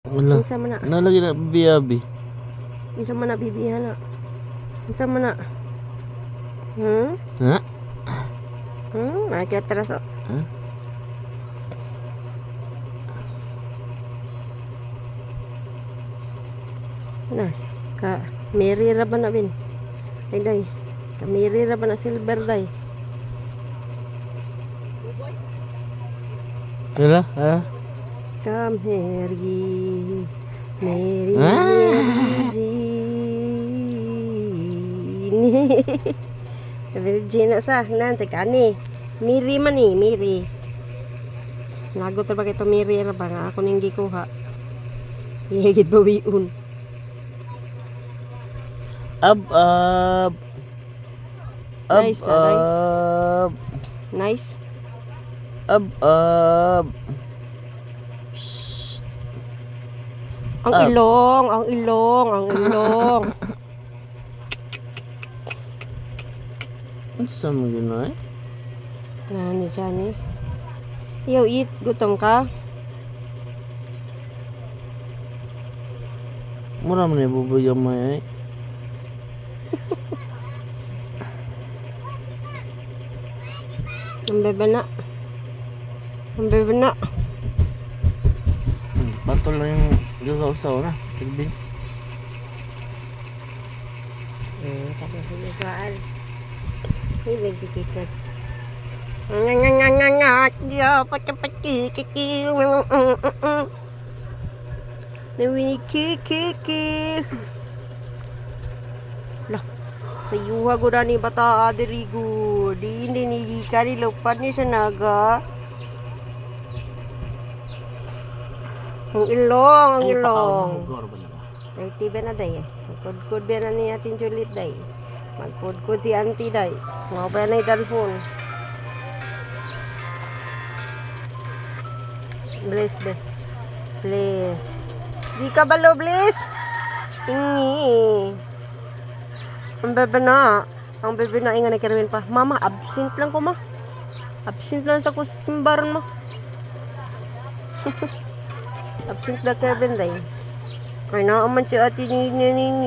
Wala. Unsa man na? Nalagi na biyabi. Unsa man na bibihan na? Unsa man na? Ha? Ay kaya taraso. Ha? Na, ka Mary ra ba na bin? Day. Ka Mary ra ba na silver day? Wala? Ha? Come Mary, Mary, Virgin na sa nan sa kani. Miri man ni, Miri. Nagot ra ba kay to Miri ra ba nga ako ning gikuha. Higit bawiun. Ab. Nice na, day. Ab. Nice. Ab. Ang Ab. ilong, ang ilong, ang ilong. Ano mo yun ay? Nani siya ni? Iyaw eat, gutom ka? Mura mo na ibubuyang mo ay. Ang bebe na. Ang bebe na. Patol lang yung gagawsaw na. Kilbin. Tapos sinukaan. Hilig kikikag. Ngangangangangat. Diya, pati. Kiki. Nawini kiki. Lah. Sayuha ko na ni bata adirigo. Di hindi ni kari lupan ni sa naga. Ang ilong. Ay, tiba na day. Magkudkud ba na ni atin Juliet day. Magkudkud si auntie day. Mga pa na yung telephone. Bless be. Bless. Di ka balo, Bless? Tingi. Ang bebe na. Ang bebe na inga na Kerwin pa. Mama, absent lang ko ma. Absent lang sa kusimbaran mo. Absent na Kerwin day. Kaya naaman si ati ni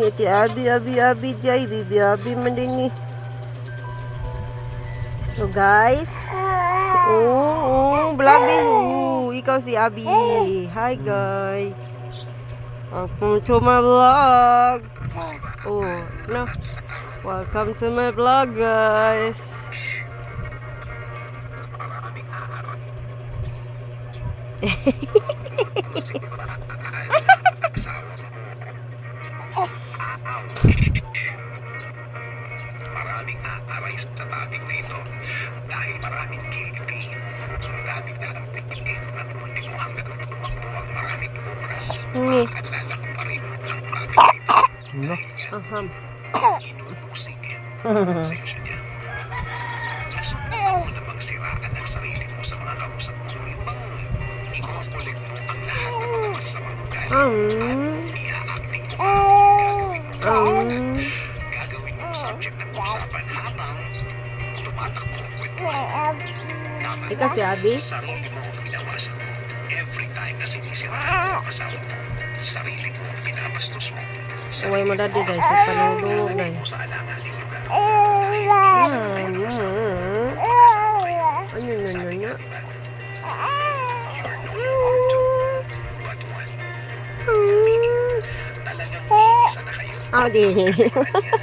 ati abi jay bibi abi man din ni. So guys, vlogging. Ikaw si Abi. Hi guys. Welcome to my vlog. No. Welcome to my vlog guys. Maraming aaray sa topic na ito dahil maraming guilty. Gamit na ang pipinig ng ultimo hanggang tumakbo ang maraming oras. Maalala ko pa rin ang topic na ito. Aham. Inubusig ang sensya niya. Nasubukan mo na bang siraan ang sarili mo sa mga kausap mo? Yung bang ikokolek mo ang lahat ng mga masasamang ugali at i-acting mo gagawin mo gagawin mo subject ng usapan habang tumatakbo ang kwentuhan. Ikaw si Abi? Sarili mo ang pinawasan mo. Every time na sinisiraan mo ang asawa mo, sarili mo ang pinabastos mo. Uway mo dati dahil sa paludog Sarili dahil. mo sa alanganing lugar. Dahil isa na kayo ng asawa mo. Magkasama kayo. Ano na Sabi na? nga diba, you're no longer two, but one. Meaning, talagang iisa na kayo. Ah, di. Kasi kanya